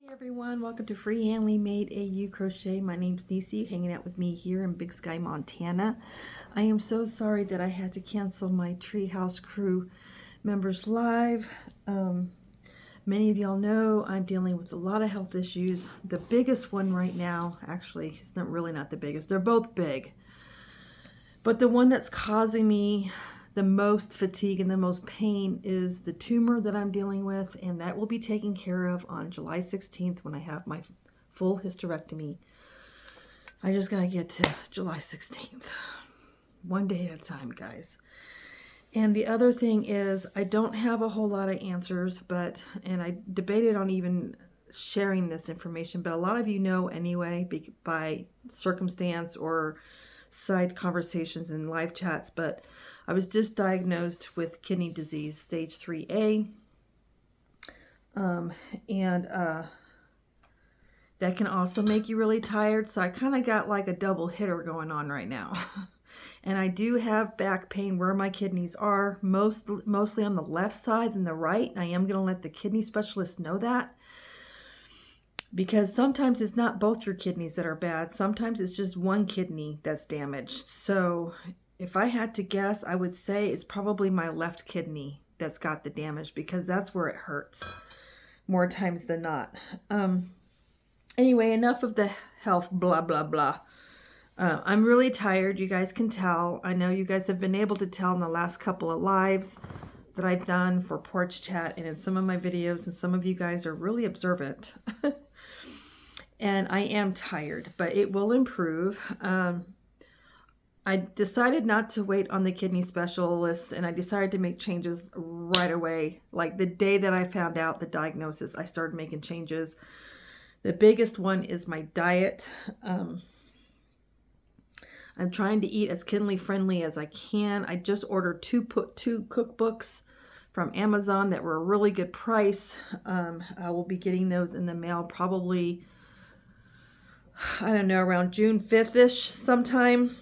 Hey everyone, welcome to Freehandly Made AU Crochet. My name's Nisi, hanging out with me here in Big Sky, Montana. I am so sorry that I had to cancel my Treehouse Crew members live. Many of y'all know I'm dealing with a lot of health issues. The biggest one right now, actually, it's really not the biggest. They're both big. But the one that's causing me the most fatigue and the most pain is the tumor that I'm dealing with, and that will be taken care of on July 16th when I have my full hysterectomy. I just gotta get to July 16th. One day at a time, guys. And the other thing is, I don't have a whole lot of answers, and I debated on even sharing this information, but a lot of you know anyway by circumstance or side conversations and live chats, but I was just diagnosed with kidney disease, stage 3A, and that can also make you really tired, so I kind of got like a double hitter going on right now. And I do have back pain where my kidneys are, mostly on the left side and the right. I am going to let the kidney specialist know that, because sometimes it's not both your kidneys that are bad. Sometimes it's just one kidney that's damaged. So if I had to guess, I would say it's probably my left kidney that's got the damage, because that's where it hurts more times than not. Anyway, enough of the health blah, blah, blah. I'm really tired. You guys can tell. I know you guys have been able to tell in the last couple of lives that I've done for Porch Chat and in some of my videos, and some of you guys are really observant. And I am tired, but it will improve. I decided not to wait on the kidney specialist, and I decided to make changes right away. Like the day that I found out the diagnosis, I started making changes. The biggest one is my diet. I'm trying to eat as kidney friendly as I can. I just ordered two cookbooks from Amazon that were a really good price. I will be getting those in the mail probably, I don't know, around June 5th-ish sometime.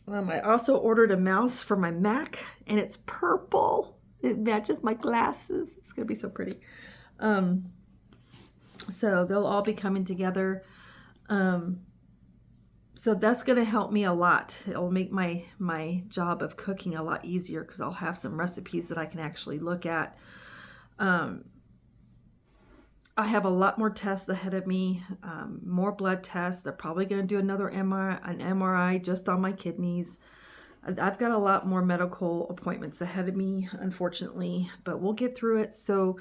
I also ordered a mouse for my Mac, and it's purple. It matches my glasses. It's going to be so pretty. So they'll all be coming together. So that's going to help me a lot. It'll make my job of cooking a lot easier, because I'll have some recipes that I can actually look at. I have a lot more tests ahead of me, more blood tests. They're probably going to do another MRI just on my kidneys. I've got a lot more medical appointments ahead of me, unfortunately, but we'll get through it. So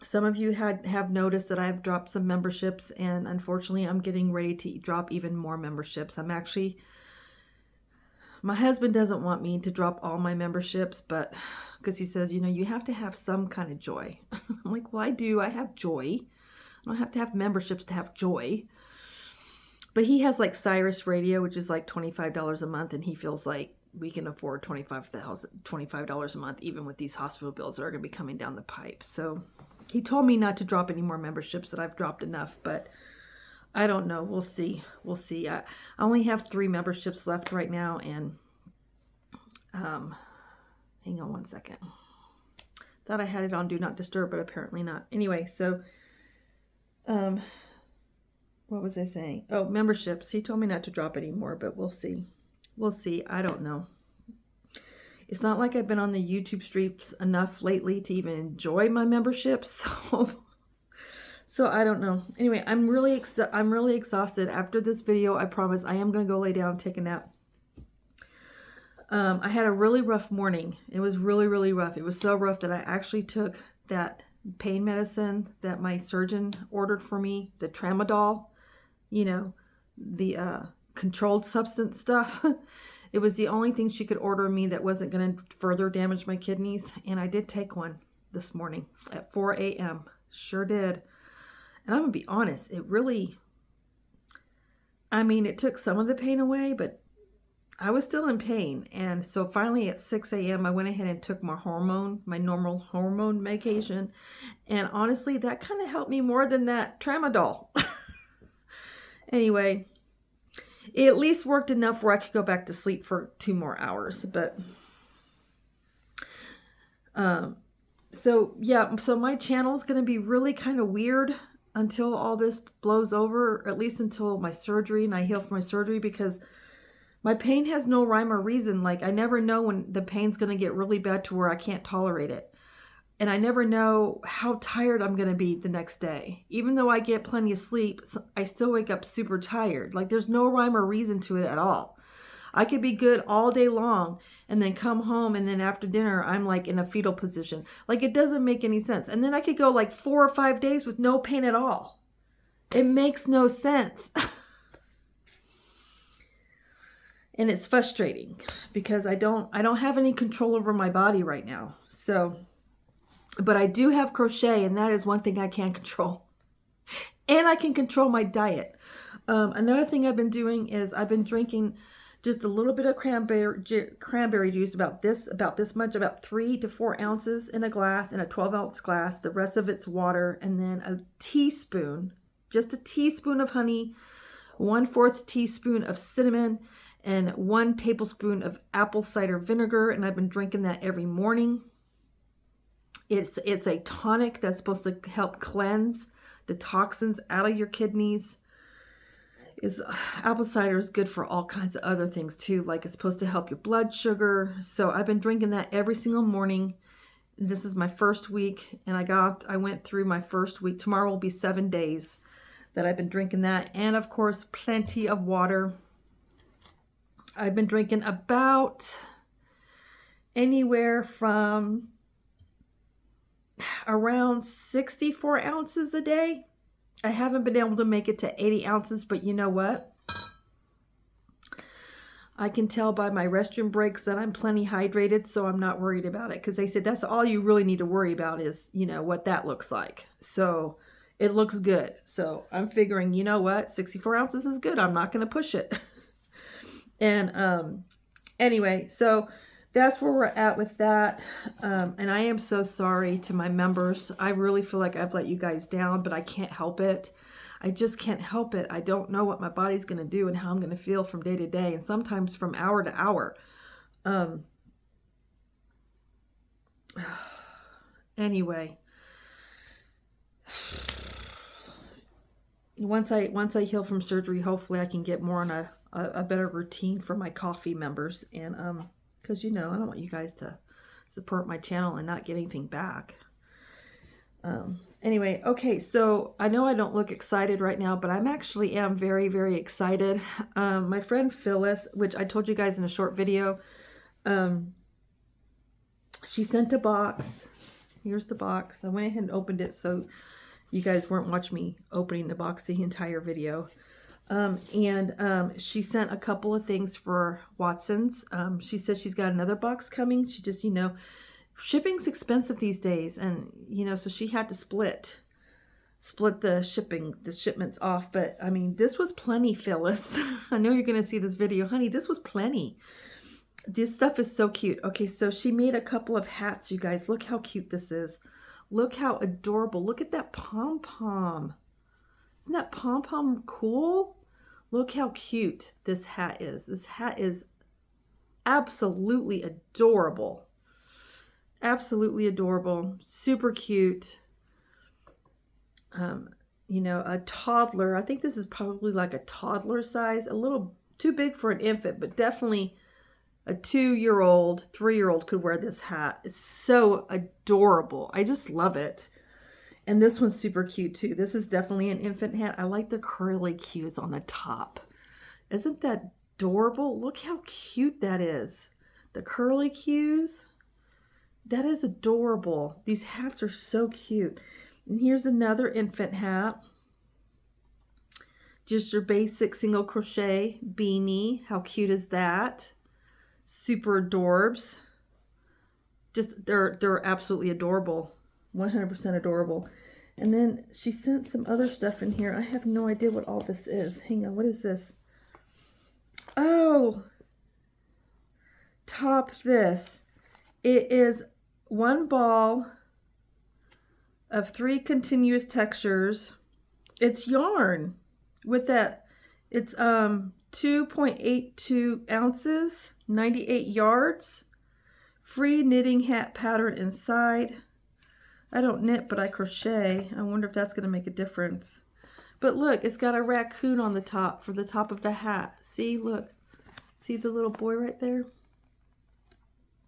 some of you have noticed that I've dropped some memberships, and unfortunately I'm getting ready to drop even more memberships. My husband doesn't want me to drop all my memberships, but because he says, you have to have some kind of joy. I'm like, well, I do. I have joy. I don't have to have memberships to have joy. But he has like Cyrus Radio, which is like $25 a month, and he feels like we can afford $25 a month, even with these hospital bills that are going to be coming down the pipe. So he told me not to drop any more memberships, that I've dropped enough, but I don't know. We'll see. We'll see. I only have 3 memberships left right now, and hang on one second. Thought I had it on Do Not Disturb, but apparently not. Anyway, so what was I saying? Oh, memberships. He told me not to drop any more, but we'll see. We'll see. I don't know. It's not like I've been on the YouTube streets enough lately to even enjoy my memberships. So I don't know. Anyway, I'm really exhausted. After this video, I promise I am going to go lay down and take a nap. I had a really rough morning. It was really, really rough. It was so rough that I actually took that pain medicine that my surgeon ordered for me, the tramadol, the controlled substance stuff. It was the only thing she could order me that wasn't going to further damage my kidneys. And I did take one this morning at 4 a.m. Sure did. And I'm going to be honest, it took some of the pain away, but I was still in pain. And so finally at 6 a.m., I went ahead and took my normal hormone medication. And honestly, that kind of helped me more than that tramadol. Anyway, it at least worked enough where I could go back to sleep for 2 more hours. But so my channel is going to be really kind of weird. until all this blows over, or at least until my surgery and I heal from my surgery, because my pain has no rhyme or reason. Like, I never know when the pain's going to get really bad to where I can't tolerate it. And I never know how tired I'm going to be the next day. Even though I get plenty of sleep, I still wake up super tired. Like, there's no rhyme or reason to it at all. I could be good all day long and then come home, and then after dinner, I'm like in a fetal position. Like, it doesn't make any sense. And then I could go like 4 or 5 days with no pain at all. It makes no sense. And it's frustrating because I don't have any control over my body right now. So, but I do have crochet, and that is one thing I can control. And I can control my diet. Another thing I've been doing is I've been drinking just a little bit of cranberry juice, about this much, about 3 to 4 ounces in a glass, in a 12-ounce glass. The rest of it's water, and then a teaspoon, just a teaspoon of honey, 1/4 teaspoon of cinnamon, and 1 tablespoon of apple cider vinegar. And I've been drinking that every morning. It's a tonic that's supposed to help cleanse the toxins out of your kidneys. Apple cider is good for all kinds of other things too. Like, it's supposed to help your blood sugar. So I've been drinking that every single morning. This is my first week, and I went through my first week. Tomorrow will be 7 days that I've been drinking that. And of course, plenty of water. I've been drinking about anywhere from around 64 ounces a day. I haven't been able to make it to 80 ounces, but you know what? I can tell by my restroom breaks that I'm plenty hydrated, so I'm not worried about it. Because they said that's all you really need to worry about is, you know, what that looks like. So it looks good. So I'm figuring, you know what? 64 ounces is good. I'm not going to push it. And anyway, so that's where we're at with that. And I am so sorry to my members. I really feel like I've let you guys down, but I can't help it. I just can't help it. I don't know what my body's going to do and how I'm going to feel from day to day, and sometimes from hour to hour. Anyway, once I heal from surgery, hopefully I can get more on a better routine for my coffee members. And because, you know, I don't want you guys to support my channel and not get anything back. Anyway, okay, so I know I don't look excited right now, but I'm actually am very, very excited. My friend Phyllis, which I told you guys in a short video, she sent a box. Here's the box. I went ahead and opened it so you guys weren't watching me opening the box the entire video. She sent a couple of things for Watson's. She said she's got another box coming. She just, you know, shipping's expensive these days, and, you know, so she had to split the shipments off. But I mean, this was plenty, Phyllis. I know you're going to see this video. Honey, this was plenty. This stuff is so cute. Okay, so she made a couple of hats, you guys. Look how cute this is. Look how adorable. Look at that pom-pom. Isn't that pom-pom cool? Look how cute this hat is. This hat is absolutely adorable. Absolutely adorable. Super cute. You know, a toddler. I think this is probably like a toddler size. A little too big for an infant, but definitely a 2-year-old, 3-year-old could wear this hat. It's so adorable. I just love it. And this one's super cute too. This is definitely an infant hat. I like the curly cues on the top. Isn't that adorable? Look how cute that is. The curly cues. That is adorable. These hats are so cute. And here's another infant hat. Just your basic single crochet beanie. How cute is that? Super adorbs. Just, they're absolutely adorable. 100% adorable. And then she sent some other stuff in here. I have no idea what all this is. Hang on, what is this? Oh, top this. It is one ball of 3 continuous textures. It's yarn with that. It's 2.82 ounces, 98 yards. Free knitting hat pattern inside. I don't knit, but I crochet. I wonder if that's going to make a difference. But look, it's got a raccoon on the top for the top of the hat. See, look. See the little boy right there?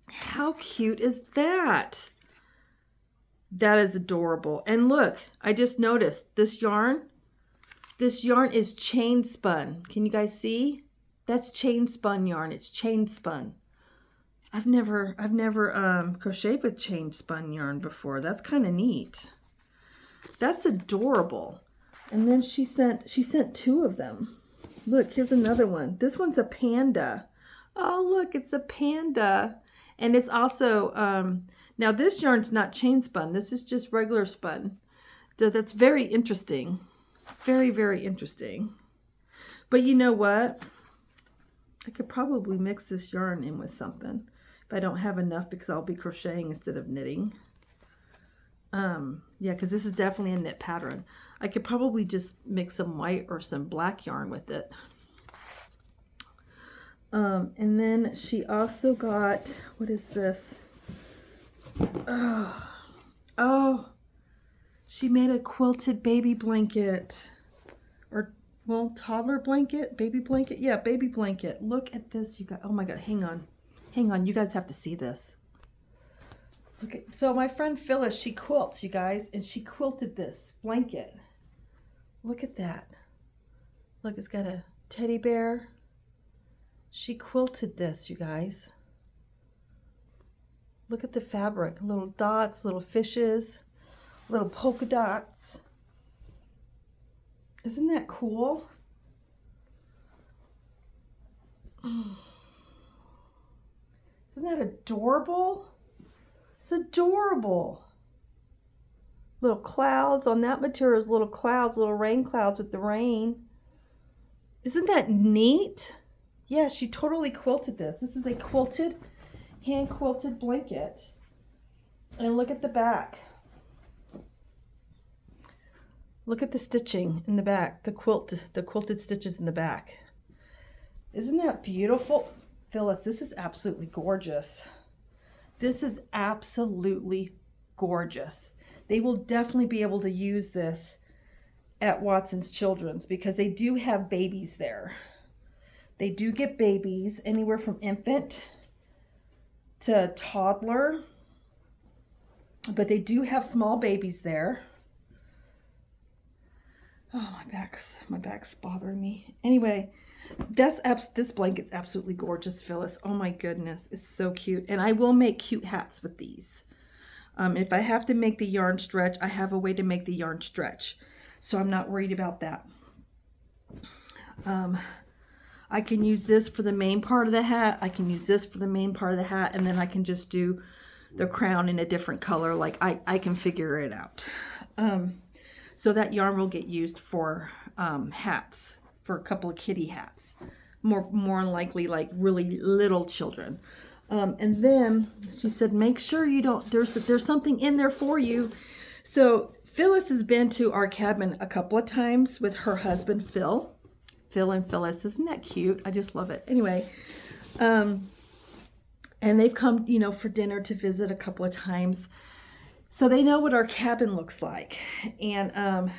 How cute is that? That is adorable. And look, I just noticed this yarn. This yarn is chain spun. Can you guys see? That's chain spun yarn. It's chain spun. I've never crocheted with chain spun yarn before. That's kind of neat. That's adorable. And then she sent 2 of them. Look, here's another one. This one's a panda. Oh, look, it's a panda. And it's also, now this yarn's not chain spun. This is just regular spun. That's very interesting. Very, very interesting. But you know what? I could probably mix this yarn in with something. But I don't have enough because I'll be crocheting instead of knitting. Yeah, because this is definitely a knit pattern. I could probably just mix some white or some black yarn with it. And then she also got, what is this? Oh, she made a quilted baby blanket. Or, well, toddler blanket, baby blanket. Yeah, baby blanket. Look at this, you guys. Oh my God, hang on. Hang on, you guys have to see this. Okay, so my friend Phyllis, she quilts, you guys, and she quilted this blanket. Look at that. Look, it's got a teddy bear. She quilted this, you guys. Look at the fabric. Little dots, little fishes, little polka dots. Isn't that cool? Isn't that adorable? It's adorable. Little clouds on that material is little clouds, little rain clouds with the rain. Isn't that neat? Yeah, she totally quilted this. This is a quilted, hand quilted blanket. And look at the back. Look at the stitching in the back, the quilted stitches in the back. Isn't that beautiful? Phyllis, this is absolutely gorgeous. This is absolutely gorgeous. They will definitely be able to use this at Watson's Children's because they do have babies there. They do get babies anywhere from infant to toddler, but they do have small babies there. Oh, my back's bothering me. Anyway, this blanket's absolutely gorgeous, Phyllis. Oh my goodness, it's so cute. And I will make cute hats with these. If I have to make the yarn stretch, I have a way to make the yarn stretch. So I'm not worried about that. I can use this for the main part of the hat. I can use this for the main part of the hat. And then I can just do the crown in a different color. Like I can figure it out. So that yarn will get used for hats, for a couple of kitty hats. More likely like really little children. And then she said, make sure you don't, there's something in there for you. So Phyllis has been to our cabin a couple of times with her husband, Phil. Phil and Phyllis, isn't that cute? I just love it. Anyway, and they've come, for dinner to visit a couple of times. So they know what our cabin looks like. And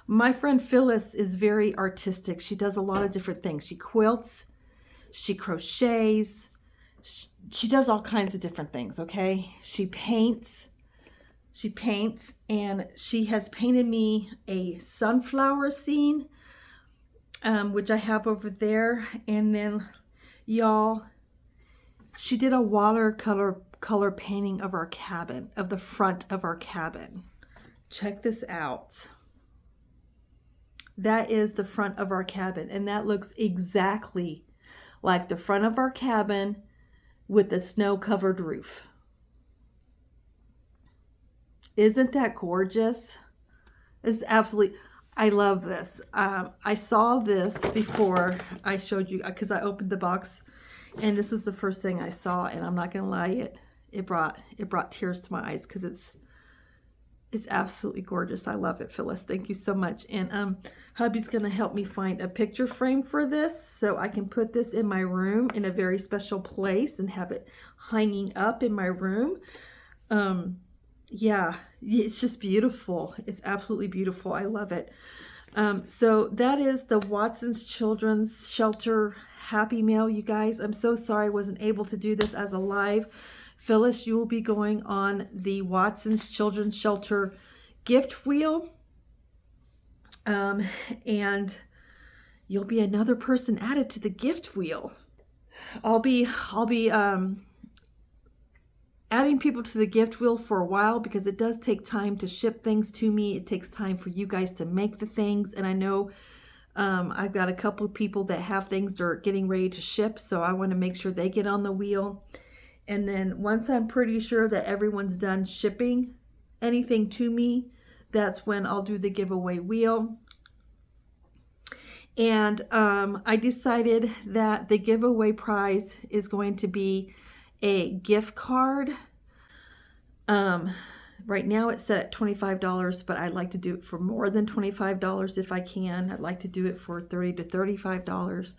my friend Phyllis is very artistic. She does a lot of different things. She quilts, she crochets, she does all kinds of different things, okay? She paints, and she has painted me a sunflower scene, which I have over there. And then, y'all, she did a watercolor painting of our cabin, of the front of our cabin. Check this out. That is the front of our cabin, and that looks exactly like the front of our cabin with the snow-covered roof. Isn't that gorgeous? It's absolutely, I love this. I saw this before I showed you, because I opened the box, and this was the first thing I saw, and I'm not gonna lie, it brought tears to my eyes because it's absolutely gorgeous. I love it, Phyllis. Thank you so much. And hubby's gonna help me find a picture frame for this so I can put this in my room in a very special place and have it hanging up in my room. yeah, it's just beautiful. It's absolutely beautiful. I love it. So that is the Watson's Children's Shelter Happy Mail, you guys. I'm so sorry I wasn't able to do this as a live. Phyllis, you will be going on the Watson's Children's Shelter gift wheel. And you'll be another person added to the gift wheel. I'll be adding people to the gift wheel for a while because it does take time to ship things to me. It takes time for you guys to make the things. And I know I've got a couple of people that have things that are getting ready to ship. So I want to make sure they get on the wheel. And then once I'm pretty sure that everyone's done shipping anything to me, that's when I'll do the giveaway wheel. And I decided that the giveaway prize is going to be a gift card. Right now it's set at $25, but I'd like to do it for more than $25 if I can. I'd like to do it for $30 to $35.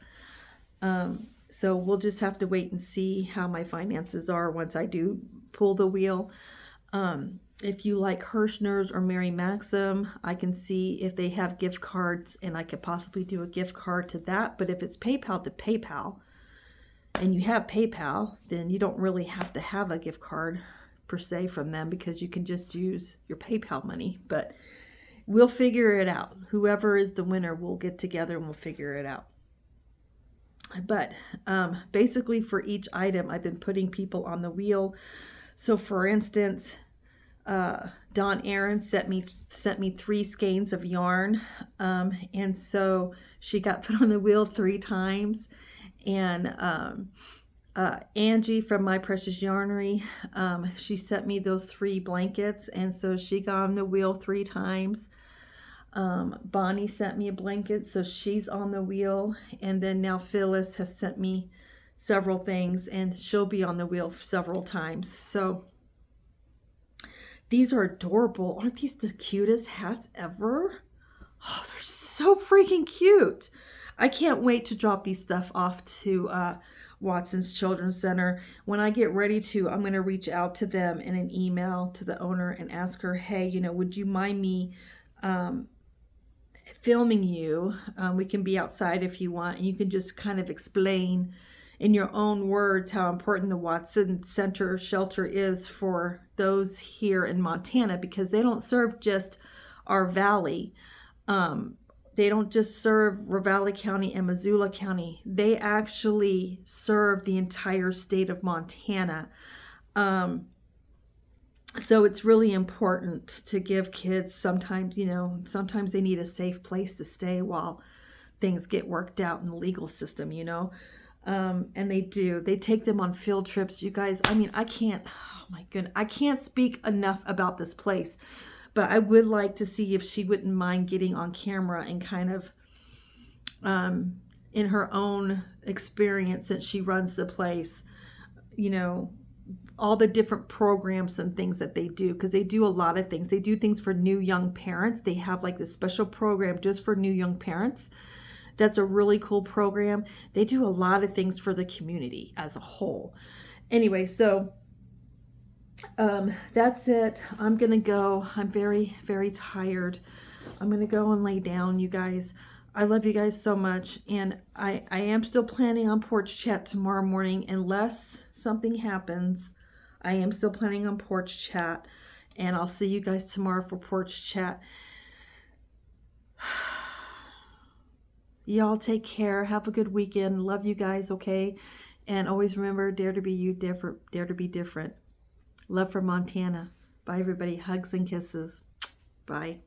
So we'll just have to wait and see how my finances are once I do pull the wheel. If you like Hirschner's or Mary Maxim, I can see if they have gift cards and I could possibly do a gift card to that. But if it's PayPal to PayPal and you have PayPal, then you don't really have to have a gift card per se from them because you can just use your PayPal money. But we'll figure it out. Whoever is the winner, we'll get together and we'll figure it out. But basically for each item, I've been putting people on the wheel. So for instance, Dawn Aaron sent me 3 skeins of yarn, and so she got put on the wheel 3 times. And Angie from My Precious Yarnery, she sent me those 3 blankets, and so she got on the wheel 3 times. Bonnie sent me a blanket, so she's on the wheel. And then now Phyllis has sent me several things, and she'll be on the wheel several times. So these are adorable. Aren't these the cutest hats ever? Oh, they're so freaking cute. I can't wait to drop these stuff off to Watson's Children's Center. When I get ready to, I'm going to reach out to them in an email to the owner and ask her, hey, would you mind me filming you? We can be outside if you want, and you can just kind of explain in your own words how important the Watson Center shelter is for those here in Montana, because they don't serve just our valley. They don't just serve Ravalli County and Missoula County. They actually serve the entire state of Montana. So it's really important to give kids sometimes they need a safe place to stay while things get worked out in the legal system, and they do. They take them on field trips, you guys. I mean, I can't speak enough about this place, but I would like to see if she wouldn't mind getting on camera and kind of, in her own experience, since she runs the place, all the different programs and things that they do, because they do a lot of things. They do things for new young parents. They have like this special program just for new young parents. That's a really cool program. They do a lot of things for the community as a whole. Anyway, so that's it. I'm going to go. I'm very, very tired. I'm going to go and lay down, you guys. I love you guys so much. And I am still planning on porch chat tomorrow morning. Unless something happens, I am still planning on porch chat. And I'll see you guys tomorrow for porch chat. Y'all take care. Have a good weekend. Love you guys, okay? And always remember, dare to be you, dare to be different. Love from Montana. Bye, everybody. Hugs and kisses. Bye.